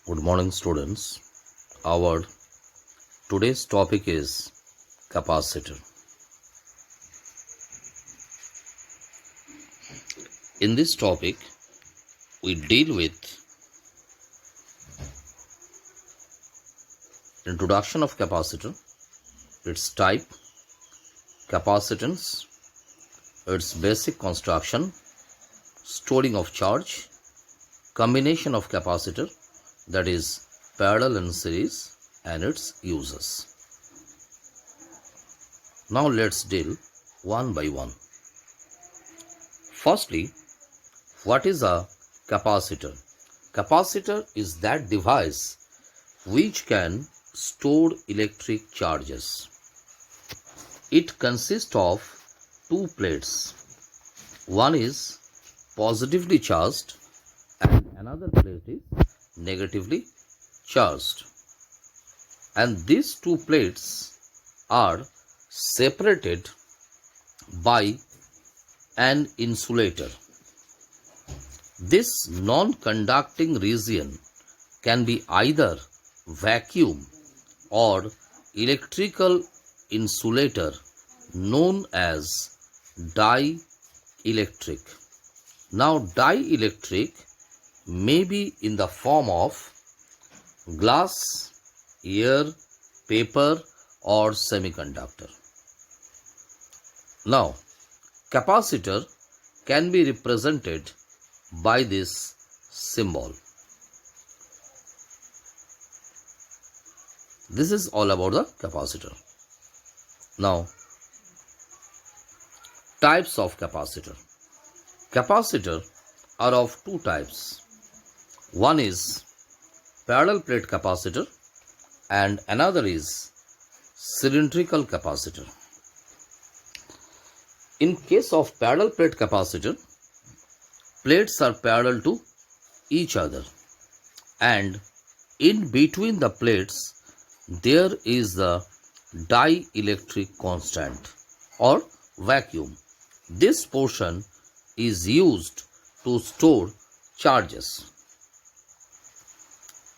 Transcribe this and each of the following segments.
Good morning, students. Our today's topic is capacitor. In this topic, we deal with introduction of capacitor, its type, capacitance, its basic construction, storing of charge, combination of capacitor, that is parallel and series, and its uses. Now let's deal one by one. Firstly, what is a capacitor? Capacitor is that device which can store electric charges. It consists of two plates. One is positively charged and another plate is negatively charged. And these two plates are separated by an insulator. This non-conducting region can be either vacuum or electrical insulator known as dielectric. Now, dielectric may be in the form of glass, air, paper, or semiconductor. Now, capacitor can be represented by this symbol. This is all about the capacitor. Now, types of capacitor. Capacitor are of two types. One is parallel plate capacitor and another is cylindrical capacitor. In case of parallel plate capacitor, plates are parallel to each other and in between the plates there is the dielectric constant or vacuum. This portion is used to store charges.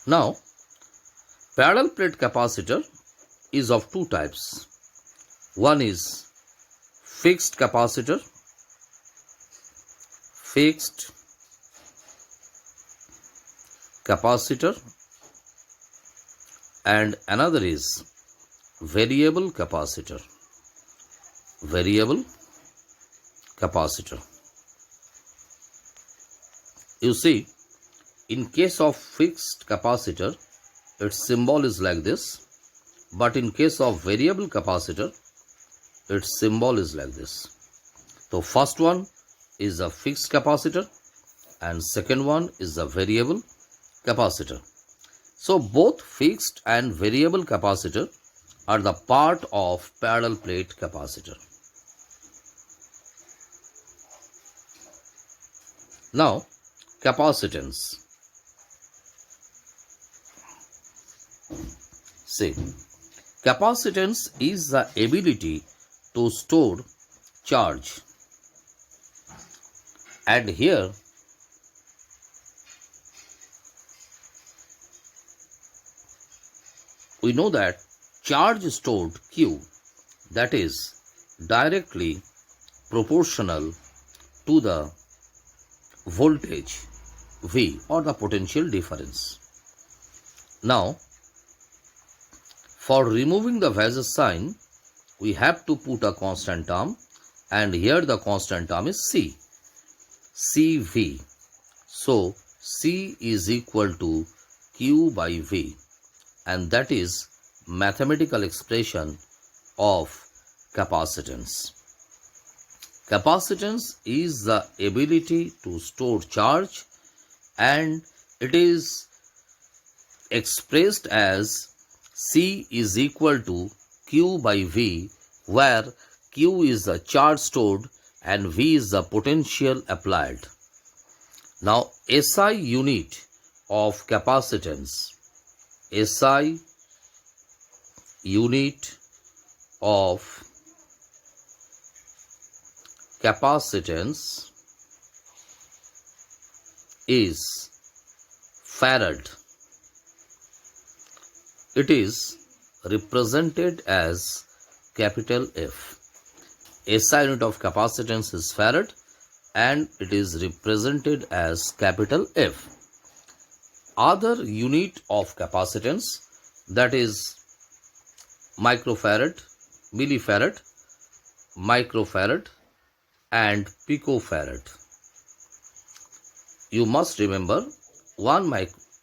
Now, parallel plate capacitor is of two types. One is fixed capacitor, and another is variable capacitor. You see, in case of fixed capacitor, its symbol is like this, but in case of variable capacitor, its symbol is like this. So first one is a fixed capacitor and second one is a variable capacitor. So both fixed and variable capacitor are the part of parallel plate capacitor. Now, capacitance. See, capacitance is the ability to store charge. And here we know that charge stored Q, that is directly proportional to the voltage V or the potential difference. Now, for removing the Weiss sign, we have to put a constant term and here the constant term is C, CV. So, C is equal to Q by V and that is mathematical expression of capacitance. Capacitance is the ability to store charge and it is expressed as C is equal to Q by V, where Q is the charge stored and V is the potential applied. Now, SI unit of capacitance, SI unit of capacitance is farad. it is represented as capital F. SI unit of capacitance is farad and it is represented as capital F. Other unit of capacitance, that is microfarad, millifarad, microfarad and picofarad. You must remember 1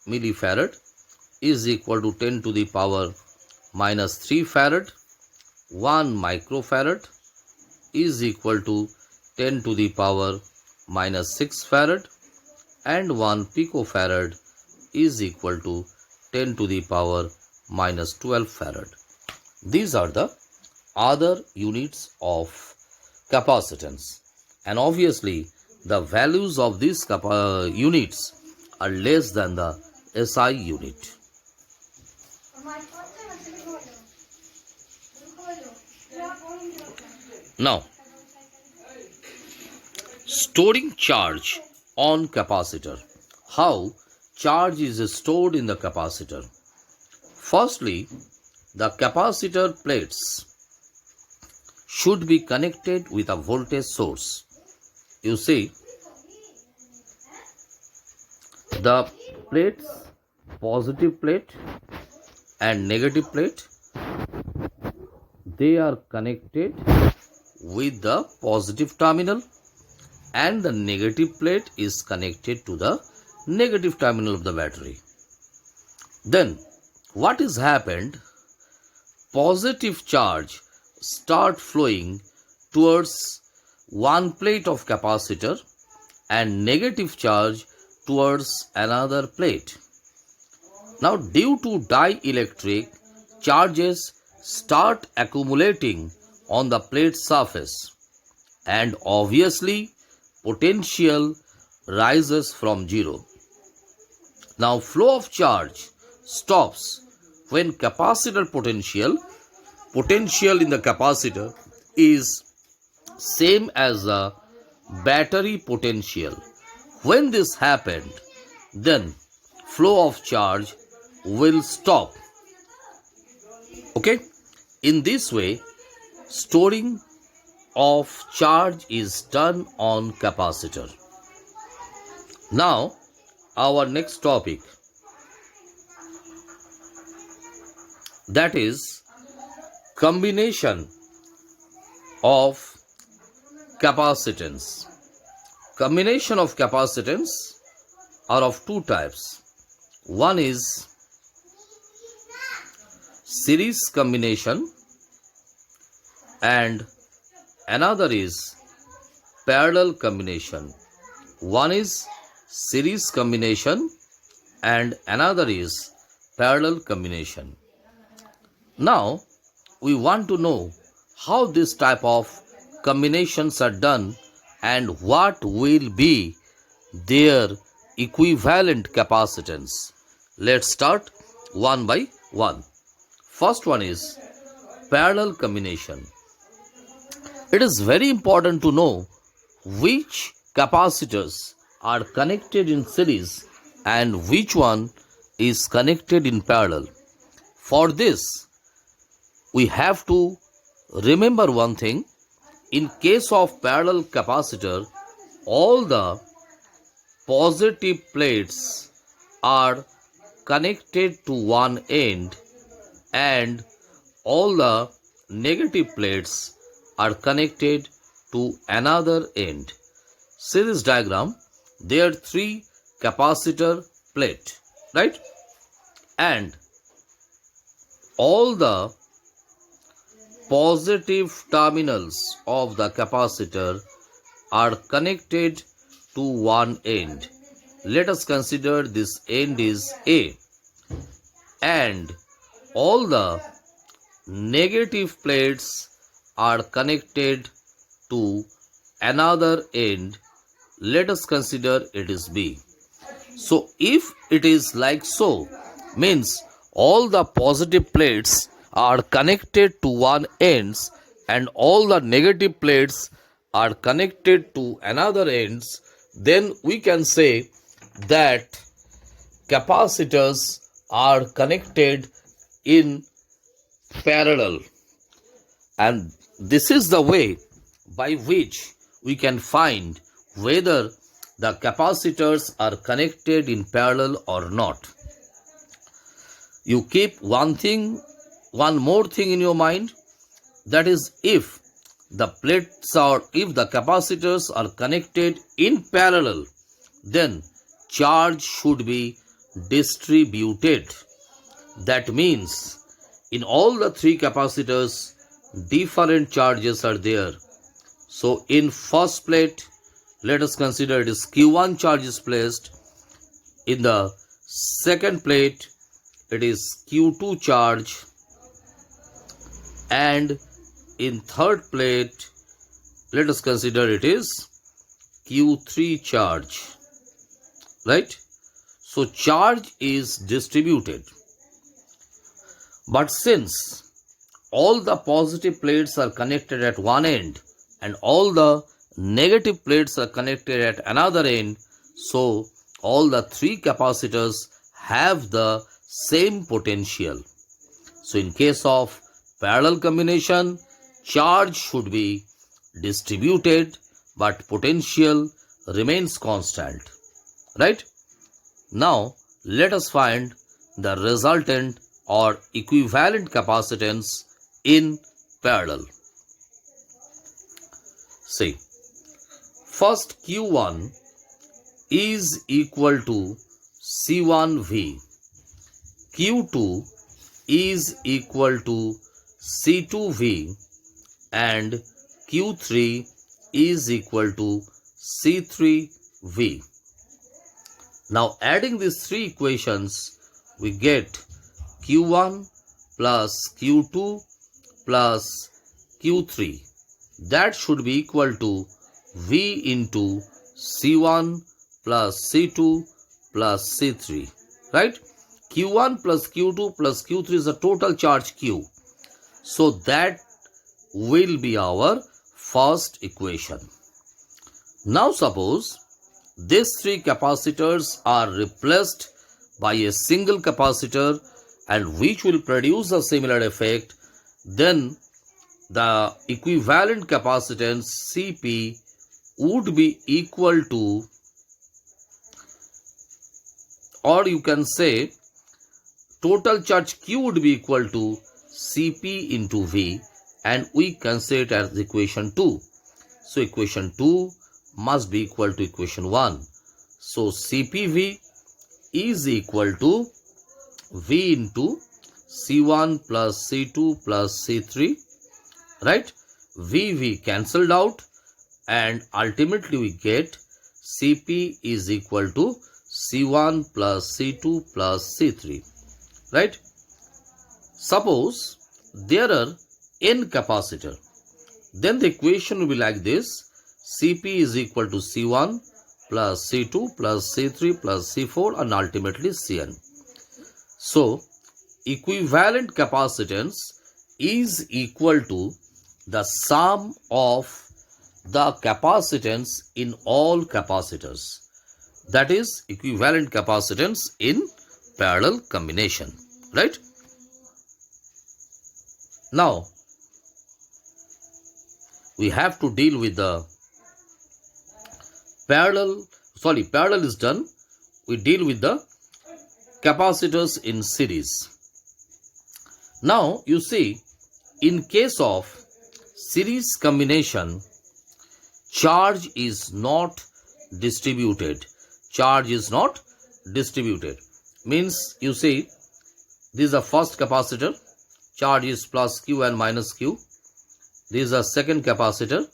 millifarad is equal to 10 to the power minus 3 farad. 1 microfarad is equal to 10 to the power minus 6 farad and 1 picofarad is equal to 10 to the power minus 12 farad. These are the other units of capacitance, and obviously the values of these units are less than the SI unit. Now, storing charge on capacitor. How charge is stored in the capacitor? Firstly, the capacitor plates should be connected with a voltage source. You see, the plates, positive plate and negative plate, they are connected with the positive terminal and the negative plate is connected to the negative terminal of the battery. Then what is happened? Positive charge start flowing towards one plate of capacitor and negative charge towards another plate. Now due to dielectric, charges start accumulating on the plate surface and obviously potential rises from zero. Now flow of charge stops when capacitor potential in the capacitor is same as the battery potential. When this happened, then flow of charge will stop. Okay, in this way storing of charge is done on capacitor. Now our next topic, that is combination of capacitance. Combination of capacitance are of two types. One is series combination and another is parallel combination. One is series combination and another is parallel combination. Now we want to know how this type of combinations are done and what will be their equivalent capacitance. Let's start one by one. First one is parallel combination. It is very important to know which capacitors are connected in series and which one is connected in parallel. For this, we have to remember one thing. In case of parallel capacitor, all the positive plates are connected to one end and all the negative plates are connected to another end. See this diagram, there are three capacitor plate, right? And all the positive terminals of the capacitor are connected to one end. Let us consider this end is A, and all the negative plates are connected to another end. Let us consider it is B. So if it is like so, means all the positive plates are connected to one ends and all the negative plates are connected to another ends, then we can say that capacitors are connected in parallel. And this is the way by which we can find whether the capacitors are connected in parallel or not. You keep one more thing in your mind, that is, if the capacitors are connected in parallel, then charge should be distributed. That means in all the three capacitors, different charges are there. So in first plate, let us consider it is Q1 charge is placed. In the second plate, it is Q2 charge. And in third plate, let us consider it is Q3 charge. Right? So charge is distributed. But since all the positive plates are connected at one end and all the negative plates are connected at another end, so all the three capacitors have the same potential. So in case of parallel combination, charge should be distributed but potential remains constant. Right? Now let us find the resultant or equivalent capacitance in parallel. See, first Q1 is equal to C1V, Q2 is equal to C2V, and Q3 is equal to C3V. Now adding these three equations, we get Q1 plus Q2 plus Q3. That should be equal to V into C1 plus C2 plus C3. Right? Q1 plus Q2 plus Q3 is the total charge Q. So that will be our first equation. Now suppose these three capacitors are replaced by a single capacitor and which will produce a similar effect, then the equivalent capacitance Cp would be equal to, or you can say total charge Q would be equal to Cp into V, and we can say it as equation 2. So equation 2 must be equal to equation 1. So Cpv is equal to V into C1 plus C2 plus C3, right? VV cancelled out and ultimately we get Cp is equal to C1 plus C2 plus C3, right? Suppose there are n capacitor, then the equation will be like this: Cp is equal to C1 plus C2 plus C3 plus C4 and ultimately Cn. So equivalent capacitance is equal to the sum of the capacitance in all capacitors. That is equivalent capacitance in parallel combination, right? Now we have to deal with the parallel is done. We deal with the capacitors in series. Now you see, in case of series combination, charge is not distributed. Charge is not distributed. Means you see, this is the first capacitor, charge is plus Q and minus Q. This is a second capacitor,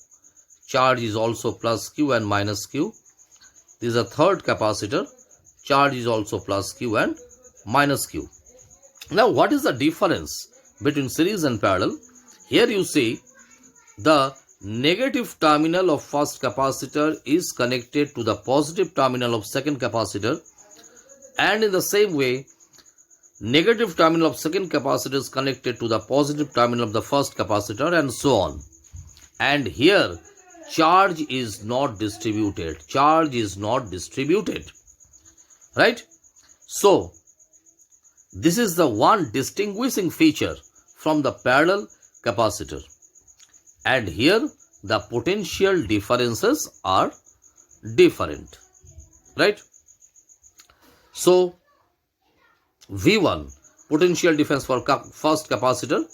charge is also plus Q and minus Q. This is a third capacitor, charge is also plus Q and minus Q. Now what is the difference between series and parallel? Here you see the negative terminal of first capacitor is connected to the positive terminal of second capacitor, and in the same way negative terminal of second capacitor is connected to the positive terminal of the first capacitor, and so on. And here charge is not distributed. Charge is not distributed, right? So This is the one distinguishing feature from the parallel capacitor. And here the potential differences are different, right? So V1, potential difference for first capacitor,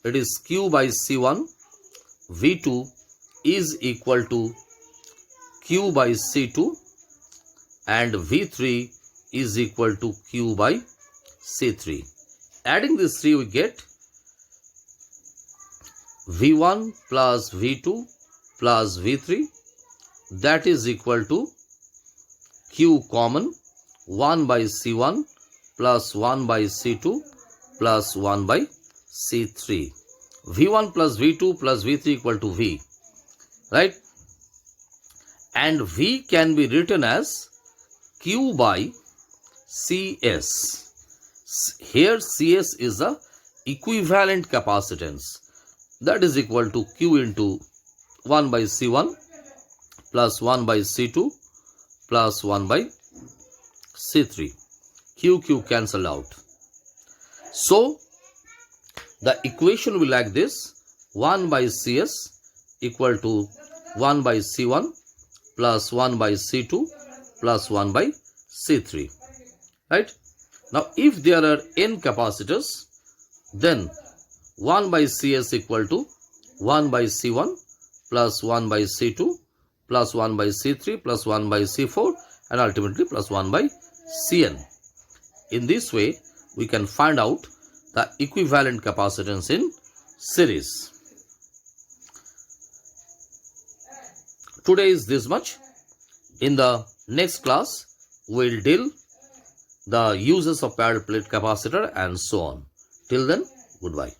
it is Q by C1. V2 is equal to Q by C2 and V3 is equal to Q by C3. Adding these three, we get V1 plus V2 plus V3, that is equal to Q common 1 by C1 plus 1 by C2 plus 1 by C3. V1 plus V2 plus V3 equal to V, right? And V can be written as Q by CS. Here CS is the equivalent capacitance, that is equal to Q into 1 by C1 plus 1 by C2 plus 1 by C3. Q cancel out. So the equation will be like this: 1 by CS equal to 1 by C1 plus 1 by C2 plus 1 by C3, right? Now if there are n capacitors, then 1 by CS equal to 1 by C1 plus 1 by C2 plus 1 by C3 plus 1 by C4 and ultimately plus 1 by Cn. In this way, we can find out the equivalent capacitance in series. Today is this much. In the next class, we will deal the uses of parallel plate capacitor and so on. Till then, goodbye.